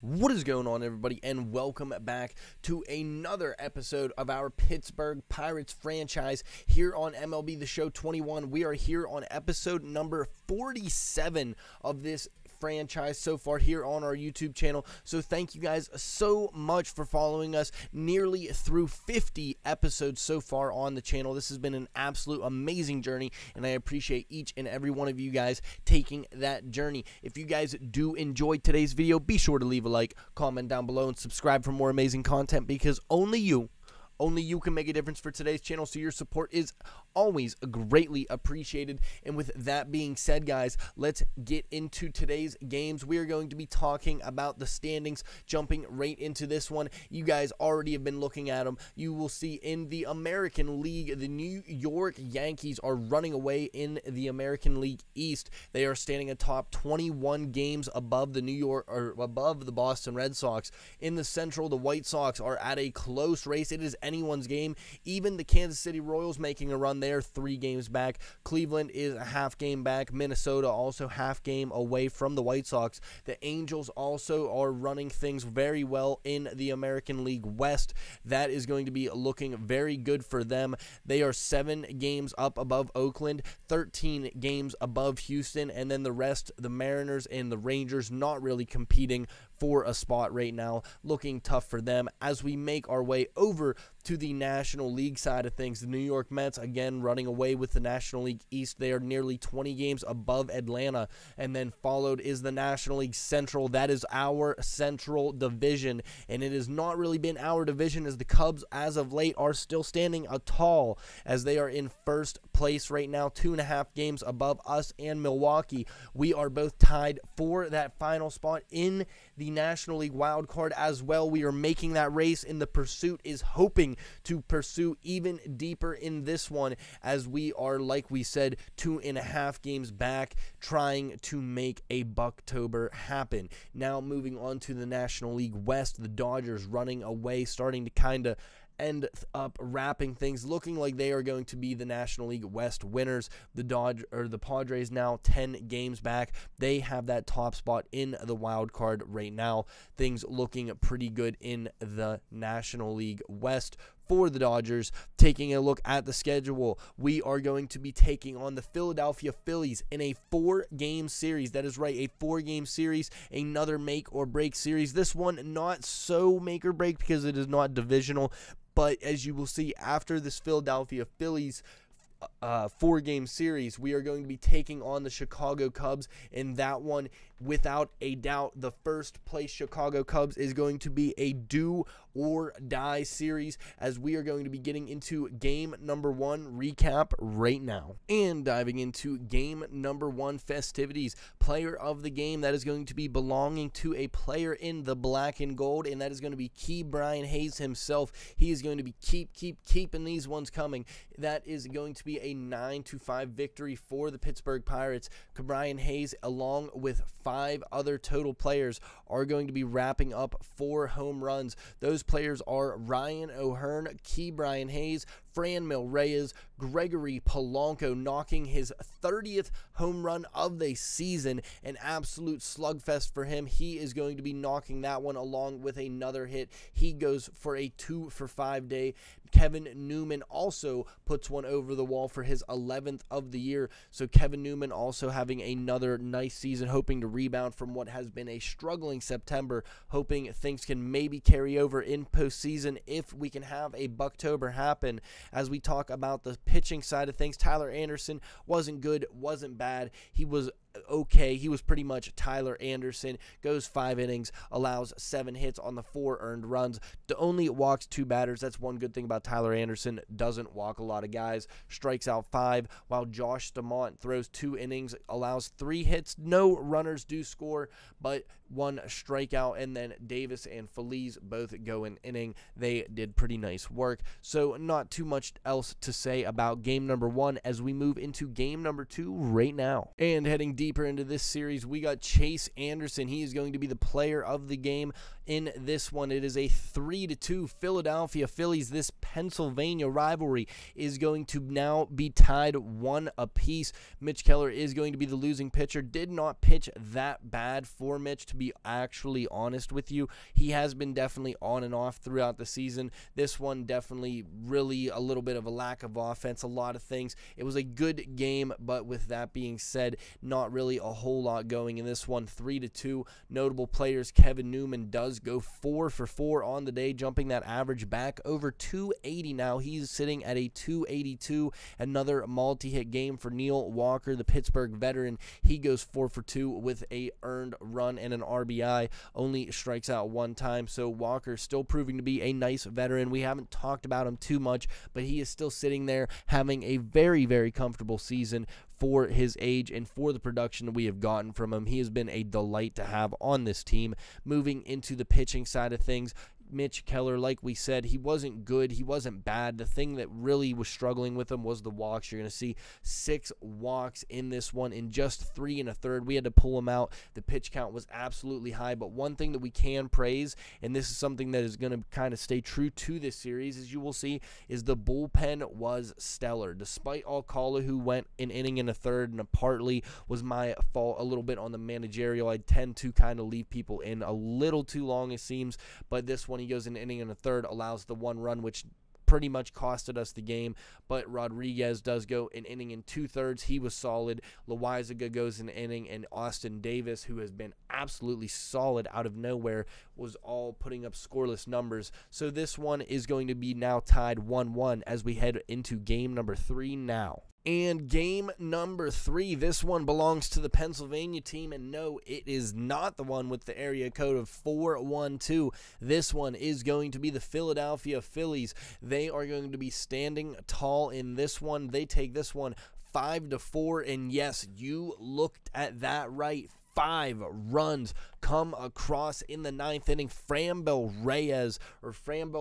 What is going on, everybody, and welcome back to another episode of our Pittsburgh Pirates franchise here on MLB The Show 21. We are here on episode number 47 of this franchise so far here on our YouTube channel. So thank you guys so much for following us nearly through 50 episodes so far on the channel. This has been an absolute amazing journey, and I appreciate each and every one of you guys taking that journey. If you guys do enjoy today's video, be sure to leave a like, comment down below, and subscribe for more amazing content, because only you can make a difference for today's channel, so your support is always greatly appreciated. And with that being said, guys, let's get into today's games. We are going to be talking about the standings, jumping right into this one. You guys already have been looking at them. You will see in the American League, the New York Yankees are running away in the American League East. They are standing atop 21 games above above the Boston Red Sox. In the Central, the White Sox are at a close race. It is anyone's game. Even the Kansas City Royals making a run there, 3 games back. Cleveland is a half game back. Minnesota also half game away from the White Sox. The Angels also are running things very well in the American League West. That is going to be looking very good for them. They are 7 games up above Oakland, 13 games above Houston, and then the rest, the Mariners and the Rangers, not really competing for a spot right now, looking tough for them. As we make our way over to the National League side of things, the New York Mets, again, running away with the National League East. They are nearly 20 games above Atlanta, and then followed is the National League Central. That is our Central Division, and it has not really been our division, as the Cubs, as of late, are still standing tall, as they are in first place right now, 2.5 games above us and Milwaukee. We are both tied for that final spot in the National League wild card as well. We are making that race, and the pursuit is hoping to pursue even deeper in this one, as we are, like we said, 2.5 games back, trying to make a Buctober happen. Now moving on to the National League West, the Dodgers running away, starting to kind of end up wrapping things, looking like they are going to be the National League West winners. The Padres now 10 games back. They have that top spot in the wild card right now. Things looking pretty good in the National League West for the Dodgers. Taking a look at the schedule, we are going to be taking on the Philadelphia Phillies in a 4-game series. That is right, a 4-game series, another make or break series. This one not so make or break because it is not divisional, but as you will see, after this Philadelphia Phillies 4-game series, we are going to be taking on the Chicago Cubs. In that one, without a doubt, the first place Chicago Cubs is going to be a do or die series, as we are going to be getting into game number 1 recap right now. And diving into game number 1 festivities, player of the game, that is going to be belonging to a player in the black and gold, and that is going to be Brian Hayes himself. He is going to be keeping these ones coming. That is going to be a 9-5 victory for the Pittsburgh Pirates. Brian Hayes, along with 5 other total players, are going to be wrapping up 4 home runs. Those players are Ryan O'Hearn, Brian Hayes, Franmil Reyes, Gregory Polanco, knocking his 30th home run of the season. An absolute slugfest for him. He is going to be knocking that one along with another hit. He goes for a 2-for-5 day. Kevin Newman also puts one over the wall for his 11th of the year. So Kevin Newman also having another nice season, hoping to rebound from what has been a struggling September, hoping things can maybe carry over in postseason if we can have a Buctober happen. As we talk about the pitching side of things, Tyler Anderson wasn't good, wasn't bad. He was okay. He was pretty much Tyler Anderson. Goes 5 innings, allows 7 hits on the 4 earned runs. Only walks 2 batters. That's one good thing about Tyler Anderson. Doesn't walk a lot of guys. Strikes out 5, while Josh DeMont throws 2 innings, allows 3 hits. No runners do score, but 1 strikeout. And then Davis and Feliz both go an inning. They did pretty nice work. So not too much else to say about game number 1 as we move into game number 2 right now. And heading deeper into this series, we got Chase Anderson. He is going to be the player of the game in this one. It is a 3-2 Philadelphia Phillies. This Pennsylvania rivalry is going to now be tied 1 apiece. Mitch Keller is going to be the losing pitcher. Did not pitch that bad for Mitch, to be actually honest with you. He has been definitely on and off throughout the season. This one definitely really a little bit of a lack of offense, a lot of things. It was a good game, but with that being said, not really a whole lot going in this one. 3-2. Notable players, Kevin Newman does go 4 for 4 on the day, jumping that average back over 280 now. He's sitting at a 282. Another multi-hit game for Neil Walker, the Pittsburgh veteran. He goes 4 for 2 with a earned run and an RBI. Only strikes out 1 time, so Walker still proving to be a nice veteran. We haven't talked about him too much, but he is still sitting there having a very, very comfortable season for his age and for the production that we have gotten from him. He has been a delight to have on this team. Moving into the pitching side of things, Mitch Keller, like we said, he wasn't good. He wasn't bad. The thing that really was struggling with him was the walks. You're going to see 6 walks in this one in just 3 1/3. We had to pull him out. The pitch count was absolutely high, but one thing that we can praise, and this is something that is going to kind of stay true to this series, as you will see, is the bullpen was stellar. Despite Alcala, who went an inning and a third, and partly was my fault a little bit on the managerial. I tend to kind of leave people in a little too long, it seems, but this one, he goes an inning and a third, allows the 1 run, which pretty much costed us the game, but Rodriguez does go an inning and 2/3. He was solid. Loaizaga goes an inning, and Austin Davis, who has been absolutely solid out of nowhere, was all putting up scoreless numbers. So this one is going to be now tied 1-1 as we head into game number 3 now. And game number 3, this one belongs to the Pennsylvania team, and no, it is not the one with the area code of 412. This one is going to be the Philadelphia Phillies. They are going to be standing tall in this one. They take this one 5-4, and yes, you looked at that right. 5 runs come across in the 9th inning. Framber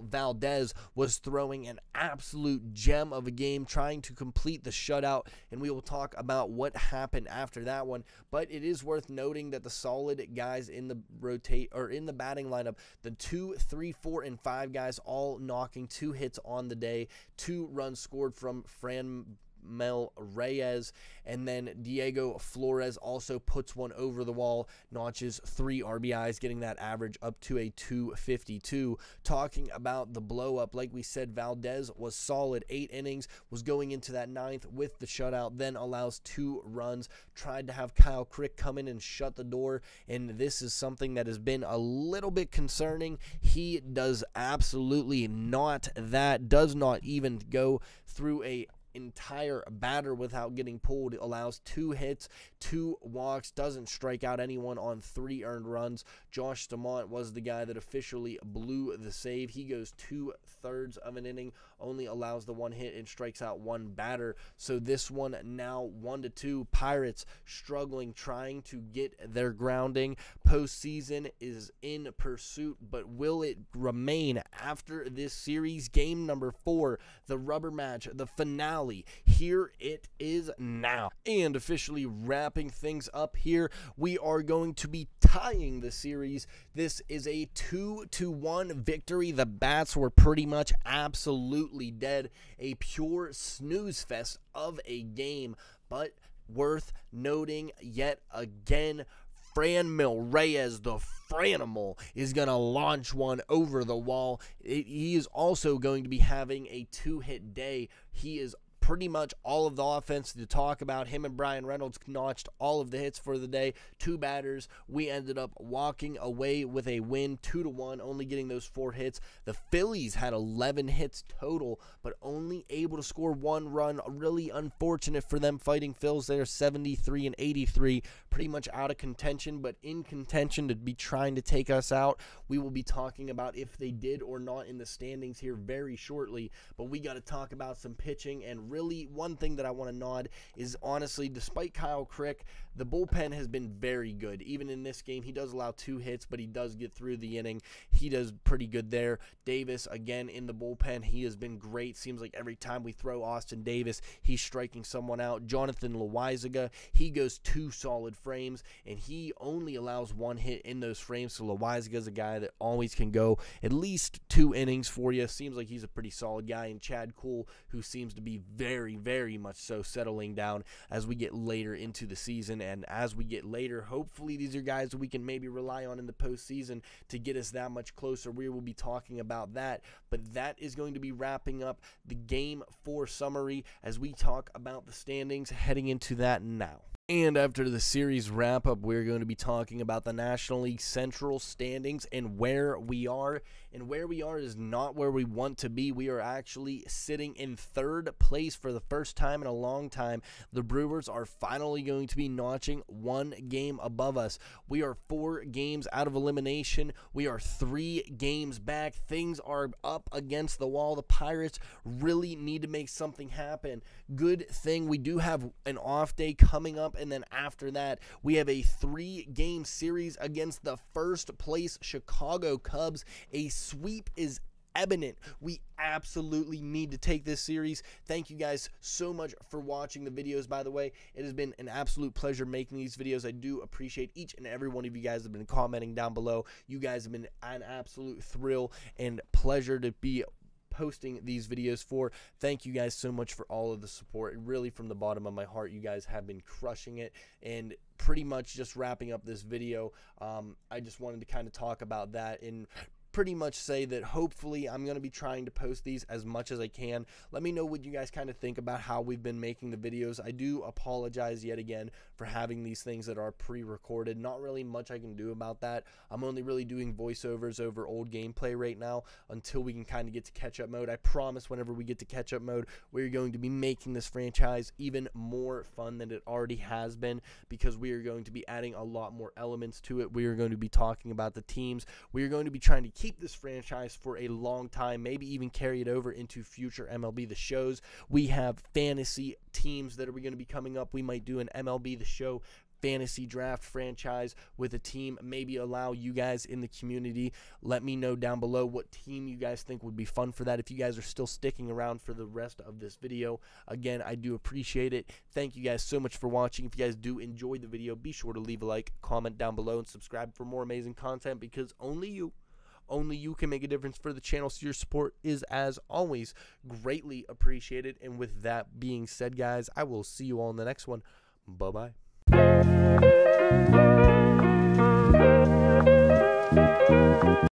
Valdez was throwing an absolute gem of a game, trying to complete the shutout, and we will talk about what happened after that one. But it is worth noting that the solid guys in the batting lineup, the 2, 3, 4, and 5 guys, all knocking 2 hits on the day. 2 runs scored from Mel Reyes, and then Diego Flores also puts one over the wall, notches 3 RBIs, getting that average up to a 252. Talking about the blow up, like we said, Valdez was solid. 8 innings, was going into that 9th with the shutout, then allows 2 runs, tried to have Kyle Crick come in and shut the door, and this is something that has been a little bit concerning. He does absolutely not that, does not even go through a entire batter without getting pulled. It allows 2 hits, 2 walks, doesn't strike out anyone on 3 earned runs. Josh Stamont was the guy that officially blew the save. He goes 2/3 of an inning, only allows the 1 hit and strikes out 1 batter. So this one now 1-2. Pirates struggling, trying to get their grounding. Postseason is in pursuit, but will it remain after this series? Game number 4, the rubber match, the finale. Here it is now. And officially wrapping things up here, we are going to be tying the series. This is a 2-1 victory. The bats were pretty much absolutely dead. A pure snooze fest of a game, but worth noting yet again, Franmil Reyes, the Franimal, is going to launch one over the wall. He is also going to be having a 2-hit day. He is pretty much all of the offense to talk about. Him and Brian Reynolds notched all of the hits for the day. 2 batters. We ended up walking away with a win, 2-1, only getting those 4 hits. The Phillies had 11 hits total, but only able to score 1 run. Really unfortunate for them. Fighting Phils there, 73 and 83, pretty much out of contention, but in contention to be trying to take us out. We will be talking about if they did or not in the standings here very shortly, but we got to talk about some pitching. And really, one thing that I want to nod is, honestly, despite Kyle Crick the bullpen has been very good. Even in this game, he does allow 2 hits, but he does get through the inning. He does pretty good there. Davis, again, in the bullpen, he has been great. Seems like every time we throw Austin Davis, he's striking someone out. Jonathan Loaizaga, he goes 2 solid frames, and he only allows 1 hit in those frames. So Loaizaga is a guy that always can go at least 2 innings for you. Seems like he's a pretty solid guy. And Chad Kuhl, who seems to be very, very much so settling down as we get later into the season. And as we get later, hopefully these are guys that we can maybe rely on in the postseason to get us that much closer. We will be talking about that. But that is going to be wrapping up the Game 4 summary as we talk about the standings heading into that now. And after the series wrap-up, we're going to be talking about the National League Central standings and where we are. And where we are is not where we want to be. We are actually sitting in 3rd place for the first time in a long time. The Brewers are finally going to be notching 1 game above us. We are 4 games out of elimination. We are 3 games back. Things are up against the wall. The Pirates really need to make something happen. Good thing we do have an off day coming up. And then after that, we have a 3-game series against the first place Chicago Cubs. A sweep is evident. We absolutely need to take this series. Thank you guys so much for watching the videos, by the way. It has been an absolute pleasure making these videos. I do appreciate each and every one of you guys that have been commenting down below. You guys have been an absolute thrill and pleasure to be posting these videos for. Thank you guys so much for all of the support. Really, from the bottom of my heart, you guys have been crushing it. And pretty much just wrapping up this video, I just wanted to kind of talk about that and pretty much say that hopefully I'm going to be trying to post these as much as I can. Let me know what you guys kind of think about how we've been making the videos. I do apologize yet again for having these things that are pre-recorded. Not really much I can do about that. I'm only really doing voiceovers over old gameplay right now until we can kind of get to catch-up mode. I promise whenever we get to catch-up mode, we're going to be making this franchise even more fun than it already has been, because we are going to be adding a lot more elements to it. We are going to be talking about the teams. We are going to be trying to keep this franchise for a long time, maybe even carry it over into future MLB The Shows. We have fantasy teams that are going to be coming up. We might do an MLB The Show fantasy draft franchise with a team, maybe allow you guys in the community. Let me know down below what team you guys think would be fun for that. If you guys are still sticking around for the rest of this video, again, I do appreciate it. Thank you guys so much for watching. If you guys do enjoy the video, be sure to leave a like, comment down below, and subscribe for more amazing content, because only you can make a difference for the channel. So your support is, as always, greatly appreciated. And with that being said, guys, I will see you all in the next one. Bye-bye.